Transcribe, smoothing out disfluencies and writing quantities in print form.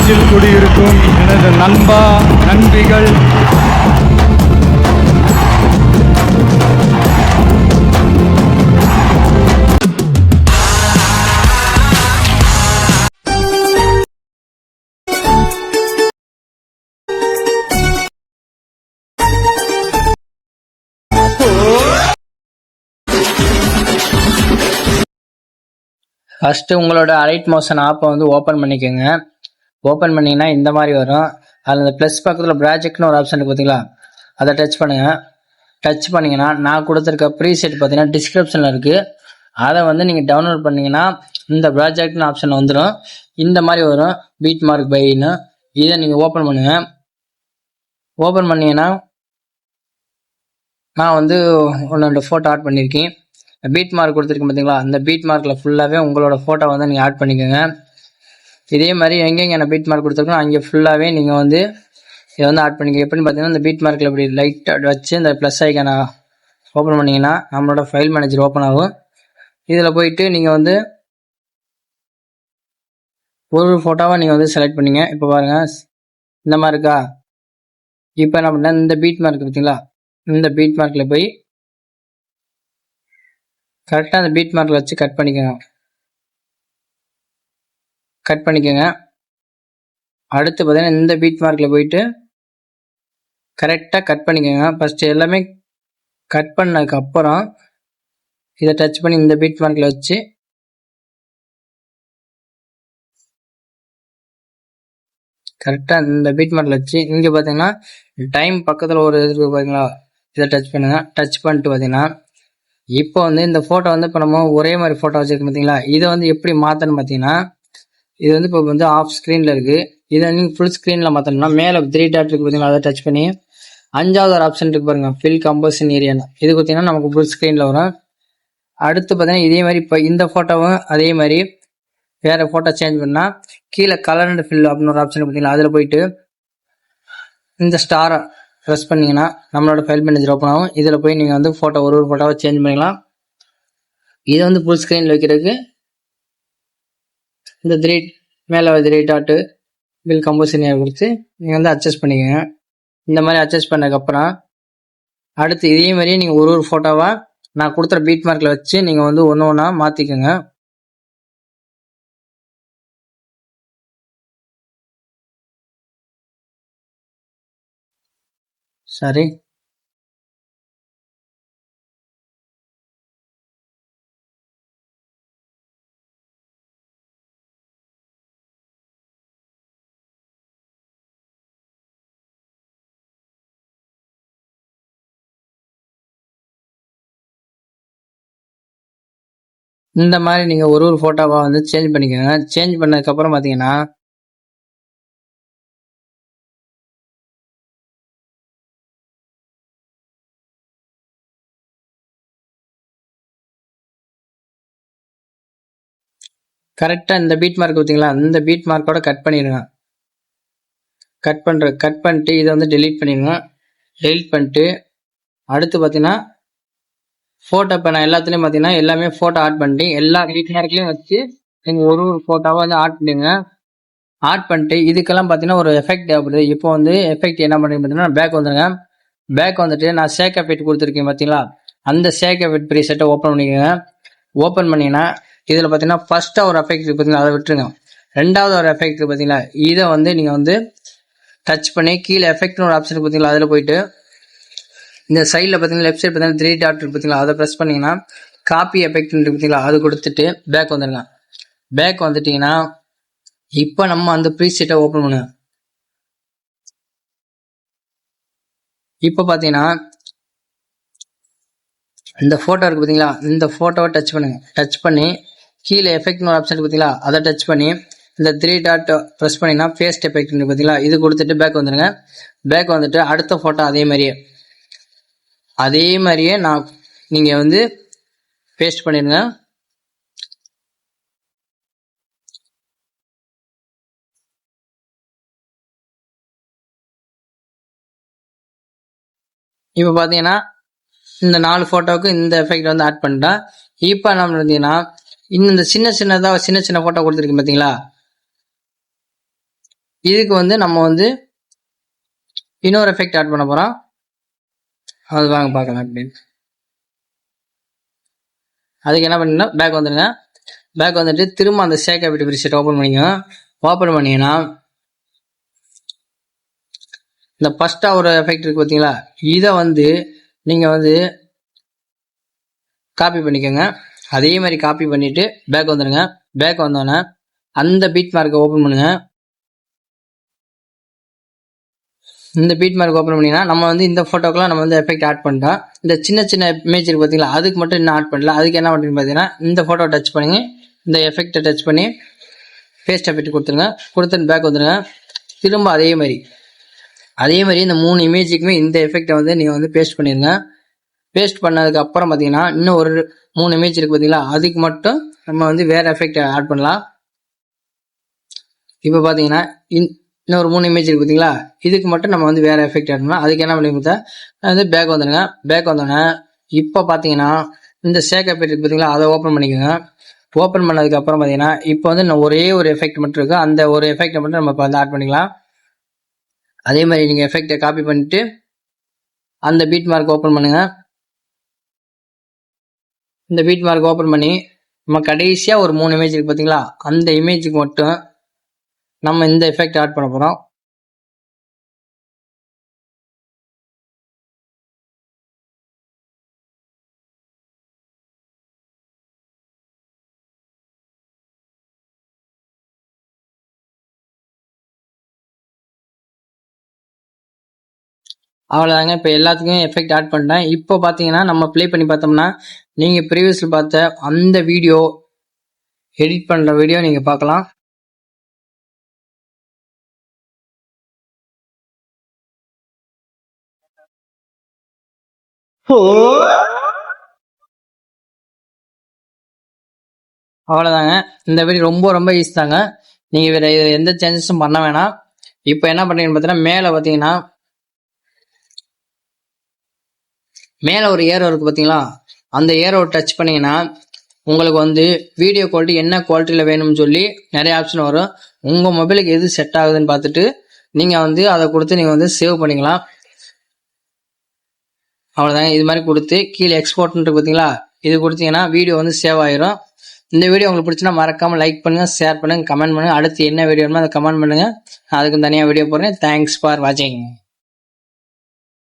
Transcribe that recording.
நெஞ்சில் குடியிருக்கும் எனது நண்பா நண்பிகள் ஃபஸ்ட்டு உங்களோட அலைட் மோஷன் ஆப்பை வந்து ஓப்பன் பண்ணிக்கோங்க. ஓப்பன் பண்ணிங்கன்னா இந்த மாதிரி வரும். அதில் இந்த ப்ளஸ் பக்கத்தில் ப்ராஜெக்ட்னு ஒரு ஆப்ஷன் இருக்குது பார்த்தீங்களா, அதை டச் பண்ணுங்கள். டச் பண்ணிங்கன்னா நான் கொடுத்துருக்க ப்ரீசெட் பார்த்தீங்கன்னா டிஸ்கிரிப்ஷனில் இருக்குது. அதை வந்து நீங்கள் டவுன்லோட் பண்ணிங்கன்னா இந்த ப்ராஜெக்ட்னு ஆப்ஷன் வந்துடும். இந்த மாதிரி வரும் பீட் மார்க் பைன்னு. இதை நீங்கள் ஓப்பன் பண்ணுங்கள். ஓப்பன் பண்ணிங்கன்னா நான் வந்து ஒன்று ஃபோட்டோ ஆட் பண்ணியிருக்கேன். பீட் மார்க் கொடுத்துருக்கேன் பார்த்தீங்களா, அந்த பீட் மார்க்கில் ஃபுல்லாகவே உங்களோட ஃபோட்டோ வந்து நீங்கள் ஆட் பண்ணிக்கோங்க. இதே மாதிரி எங்கெங்கே நான் பீட் மார்க் கொடுத்துருக்கோம் அங்கே ஃபுல்லாகவே நீங்கள் வந்து இதை வந்து ஆட் பண்ணிக்க. எப்படின்னு பார்த்தீங்கன்னா இந்த பீட் மார்க்கில் இப்படி லைட்டாக வச்சு இந்த ப்ளஸ் ஐக்கானை ஓப்பன் பண்ணிங்கன்னா நம்மளோட ஃபைல் மேனேஜர் ஓப்பன் ஆகும். இதில் போயிட்டு நீங்கள் வந்து ஒரு ஃபோட்டோவை நீங்கள் வந்து செலக்ட் பண்ணிங்க. இப்போ பாருங்கள் இந்த மாதிரி இருக்கா. இப்போ என்ன பண்ணேன், இந்த பீட் மார்க் பார்த்தீங்களா, இந்த பீட் மார்க்கில் போய் கரெக்டாக அந்த பீட் மார்க்கில் வச்சு கட் பண்ணிக்கோங்க. அடுத்து பார்த்தீங்கன்னா இந்த பீட் மார்க்கில் போயிட்டு கரெக்டாக கட் பண்ணிக்கோங்க. ஃபஸ்ட்டு எல்லாமே கட் பண்ணதுக்கப்புறம் இதை டச் பண்ணி இந்த பீட் மார்க்கில் வச்சு கரெக்டாக இந்த பீட் மார்க்கில் வச்சு இங்கே பார்த்தீங்கன்னா டைம் பக்கத்தில் ஒரு இது இருக்குது பார்த்தீங்களா, இதை டச் பண்ணுங்கள். டச் பண்ணிட்டு பார்த்தீங்கன்னா இப்போ வந்து இந்த ஃபோட்டோ வந்து இப்போ நம்ம ஒரே மாதிரி ஃபோட்டோ வச்சுருக்கோம் பார்த்தீங்களா, இதை வந்து எப்படி மாற்றணும்னு பார்த்தீங்கன்னா இது வந்து இப்போ வந்து ஆஃப் ஸ்க்ரீனில் இருக்குது. இதை நீங்கள் ஃபுல் ஸ்க்ரீனில் மாற்றணும்னா மேலே 3 டாட் இருக்குது பார்த்தீங்களா, அதை டச் பண்ணி 5வது ஒரு ஆப்ஷன் இருக்குது பாருங்கள், ஃபில் கம்போசிஷன் ஏரியான்னு. இது பார்த்தீங்கன்னா நமக்கு ஃபுல் ஸ்க்ரீனில் வரும். அடுத்து பார்த்தீங்கன்னா இதே மாதிரி இப்போ இந்த ஃபோட்டோவும் அதே மாதிரி வேறு ஃபோட்டோ சேஞ்ச் பண்ணால் கீழே கலர் அண்ட் ஃபில் அப்படின்னு ஒரு ஆப்ஷன் பார்த்தீங்களா, அதில் போயிட்டு இந்த ஸ்டாரை ப்ரெஸ் பண்ணிங்கன்னா நம்மளோட ஃபைல் மேனேஜர் ஓப்பன் ஆகும். இதில் போய் நீங்கள் வந்து ஃபோட்டோ ஒரு ஃபோட்டோவை சேஞ்ச் பண்ணிக்கலாம். இதை வந்து ஃபுல் ஸ்க்ரீனில் வைக்கிறதுக்கு இந்த 3 மேலே 3 டாட்டு பில் கம்போசிஷனை கொடுத்து நீங்கள் வந்து அட்ஜஸ்ட் பண்ணிக்கோங்க. இந்த மாதிரி அட்ஜஸ்ட் பண்ணதுக்கப்புறம் அடுத்து இதே மாதிரியே நீங்கள் ஒரு ஃபோட்டோவாக நான் கொடுத்துற பீட் மார்க்கில் வச்சு நீங்கள் வந்து ஒன்று ஒன்றா மாற்றிக்கோங்க. சரி, இந்த மாதிரி நீங்கள் ஒரு ஃபோட்டோவாக வந்து சேஞ்ச் பண்ணிக்கோங்க. சேஞ்ச் பண்ணதுக்கப்புறம் பார்த்தீங்கன்னா கரெக்டாக இந்த பீட் மார்க் பார்த்தீங்களா, இந்த பீட் மார்க்கோட கட் பண்ணிடுங்க. கட் பண்ணிட்டு இதை வந்து டெலீட் பண்ணிடுங்க. டெலீட் பண்ணிட்டு அடுத்து பார்த்தீங்கன்னா ஃபோட்டோ இப்போ நான் எல்லாத்துலேயும் பார்த்தீங்கன்னா எல்லாமே ஃபோட்டோ ஆட் பண்ணிட்டு எல்லா பீட் மார்க்லேயும் வச்சு நீங்கள் ஒரு ஃபோட்டோவை வந்து ஆட் பண்ணிடுங்க. ஆட் பண்ணிட்டு இதுக்கெல்லாம் பார்த்தீங்கன்னா ஒரு எஃபெக்ட் தேவைப்படுது. இப்போ வந்து எஃபெக்ட் என்ன பண்ணுறீங்க பார்த்தீங்கன்னா பேக் வந்துடுங்க. பேக் வந்துட்டு நான் ஷேக் எஃபெக்ட் கொடுத்துருக்கேன் பார்த்தீங்களா, அந்த ஷேக் எஃபெக்ட் ப்ரீசெட்டை ஓப்பன் பண்ணிக்கோங்க. ஓப்பன் பண்ணிங்கன்னா இதில் பார்த்தீங்கன்னா ஃபஸ்ட்டாக ஒரு எஃபெக்ட் பார்த்தீங்கன்னா அதை விட்டுருங்க. 2வது ஒரு எஃபெக்ட் பார்த்தீங்களா, இதை வந்து நீங்கள் வந்து டச் பண்ணி கீழே எஃபெக்ட்னு ஒரு ஆப்ஷன் பார்த்தீங்களா, அதில் போயிட்டு இந்த சைடில் பார்த்தீங்கன்னா லெஃப்ட் சைடு பார்த்தீங்கன்னா 3 டாட் இருக்கு பார்த்தீங்களா, அதை ப்ரெஸ் பண்ணிங்கன்னா காப்பி எஃபெக்ட் பார்த்தீங்களா, அது கொடுத்துட்டு பேக் வந்துடுங்க. பேக் வந்துட்டிங்கன்னா இப்போ நம்ம அந்த ப்ரீசெட்டை ஓப்பன் பண்ணுங்க. இப்போ பார்த்தீங்கன்னா இந்த ஃபோட்டோ இருக்குது பார்த்தீங்களா, இந்த ஃபோட்டோவை டச் பண்ணுங்கள். டச் பண்ணி கீழே எஃபெக்ட்னு ஒரு ஆப்ஷன் பார்த்தீங்களா, அதை டச் பண்ணி இந்த 3 டாட் ப்ரெஸ் பண்ணிங்கன்னா பேஸ்ட் எஃபெக்ட் பார்த்தீங்களா, இது கொடுத்துட்டு பேக் வந்துடுங்க. பேக் வந்துட்டு அடுத்த ஃபோட்டோ அதே மாதிரியே நீங்கள் வந்து பேஸ்ட் பண்ணிடுங்க. இப்போ பார்த்தீங்கன்னா இந்த 4 ஃபோட்டோவுக்கு இந்த எஃபெக்ட் வந்து ஆட் பண்ணிட்டா இப்போ நம்ம பார்த்தீங்கன்னா இன்னும் இந்த சின்ன சின்ன ஃபோட்டோ கொடுத்துருக்கீங்க பார்த்தீங்களா, இதுக்கு வந்து நம்ம வந்து இன்னொரு எஃபெக்ட் ஆட் பண்ண போகிறோம். அது வாங்க பார்க்கலாம் அப்படின்னு. அதுக்கு என்ன பண்ணீங்கன்னா பேக் வந்துடுங்க. பேக் வந்துட்டு திரும்ப அந்த ஷேக் கேபிட்டல் ப்ரீசெட் ஓப்பன் பண்ணிக்கோங்க. ஓப்பன் பண்ணிங்கன்னா இந்த ஃபர்ஸ்ட்டாக ஒரு எஃபெக்ட் இருக்குது பார்த்தீங்களா, இதை வந்து நீங்கள் வந்து காப்பி பண்ணிக்கோங்க. அதே மாதிரி காப்பி பண்ணிவிட்டு பேக் வந்துடுங்க. பேக் வந்தோடனே அந்த பீட் மார்க்கை ஓப்பன் பண்ணுங்க. இந்த பீட் மார்க் ஓப்பன் பண்ணிங்கன்னா நம்ம வந்து இந்த ஃபோட்டோக்கெலாம் நம்ம வந்து எஃபெக்ட் ஆட் பண்ணிட்டோம். இந்த சின்ன சின்ன இமேஜ் இருக்குது பார்த்தீங்களா, அதுக்கு மட்டும் இன்னும் ஆட் பண்ணல. அதுக்கு என்ன பண்ணுறீங்க பார்த்தீங்கன்னா இந்த ஃபோட்டோ டச் பண்ணி இந்த எஃபெக்டை டச் பண்ணி பேஸ்ட் எஃபெக்ட் கொடுத்துருங்க. கொடுத்துட்டு பேக் வந்துடுங்க. திரும்ப அதே மாதிரி இந்த 3 இமேஜுக்குமே இந்த எஃபெக்டை வந்து நீங்கள் வந்து பேஸ்ட் பண்ணிடுங்க. பேஸ்ட் பண்ணதுக்கு அப்புறம் பார்த்தீங்கன்னா இன்னும் ஒரு 3 இமேஜ் இருக்குது பார்த்தீங்களா, அதுக்கு மட்டும் நம்ம வந்து வேறு எஃபெக்டை ஆட் பண்ணலாம். இப்போ பார்த்தீங்கன்னா இன்னொரு 3 இமேஜ் இருக்குது பார்த்தீங்களா, இதுக்கு மட்டும் நம்ம வந்து வேறு எஃபெக்ட் ஆட் பண்ணலாம். அதுக்கு என்ன பண்ணி பார்த்தா வந்து பேக் வந்துடுங்க. பேக் வந்தோடனே இப்போ பார்த்தீங்கன்னா இந்த ஷேக் எஃபெக்ட் இருக்குது பார்த்தீங்களா, அதை ஓப்பன் பண்ணிக்கோங்க. ஓப்பன் பண்ணதுக்கப்புறம் பார்த்தீங்கன்னா இப்போ வந்து ஒரே ஒரு எஃபெக்ட் மட்டும் இருக்குது. அந்த ஒரு எஃபெக்டை மட்டும் நம்ம இப்போ வந்து ஆட் பண்ணிக்கலாம். அதே மாதிரி நீங்கள் எஃபெக்டை காப்பி பண்ணிவிட்டு அந்த பீட் மார்க் ஓப்பன் பண்ணுங்கள். இந்த பீட் மார்க் ஓப்பன் பண்ணி நம்ம கடைசியாக ஒரு 3 இமேஜ் இருக்குது பார்த்தீங்களா, அந்த இமேஜுக்கு மட்டும் நம்ம இந்த எஃபெக்ட் ஆட் பண்ண போகிறோம். அவ்வளோதாங்க. இப்போ எல்லாத்துக்கும் எஃபெக்ட் ஆட் பண்ணிட்டேன். இப்போ பார்த்தீங்கன்னா நம்ம ப்ளே பண்ணி பார்த்தோம்னா நீங்கள் ப்ரீவியஸில் பார்த்த அந்த வீடியோ எடிட் பண்ணுற வீடியோ நீங்கள் பார்க்கலாம். அவ்வளோதாங்க. இந்த வீடியோ ரொம்ப ரொம்ப ஈஸி தாங்க. நீங்கள் வேறு எந்த சேஞ்சஸும் பண்ண வேணாம். இப்போ என்ன பண்ணுறீங்கன்னு பார்த்தீங்கன்னா மேலே ஒரு ஏரோ இருக்குது பார்த்தீங்களா, அந்த ஏரோ டச் பண்ணிங்கன்னா உங்களுக்கு வந்து வீடியோ குவாலிட்டி என்ன குவாலிட்டியில் வேணும்னு சொல்லி நிறைய ஆப்ஷன் வரும். உங்கள் மொபைலுக்கு எது செட் ஆகுதுன்னு பார்த்துட்டு நீங்கள் வந்து அதை கொடுத்து நீங்கள் வந்து சேவ் பண்ணிக்கலாம். அவ்வளோதாங்க. இது மாதிரி கொடுத்து கீழே எக்ஸ்போர்ட்ன்ட்டு பார்த்தீங்களா, இது கொடுத்தீங்கன்னா வீடியோ வந்து சேவ் ஆயிரும். இந்த வீடியோ உங்களுக்கு பிடிச்சினா மறக்காமல் லைக் பண்ணுங்கள், ஷேர் பண்ணுங்கள், கமெண்ட் பண்ணுங்கள். அடுத்து என்ன வீடியோ வேணுமோ அதை கமெண்ட் பண்ணுங்கள். அதுக்கு தனியாக வீடியோ போடுறேன். தேங்க்ஸ் ஃபார் வாட்சிங்.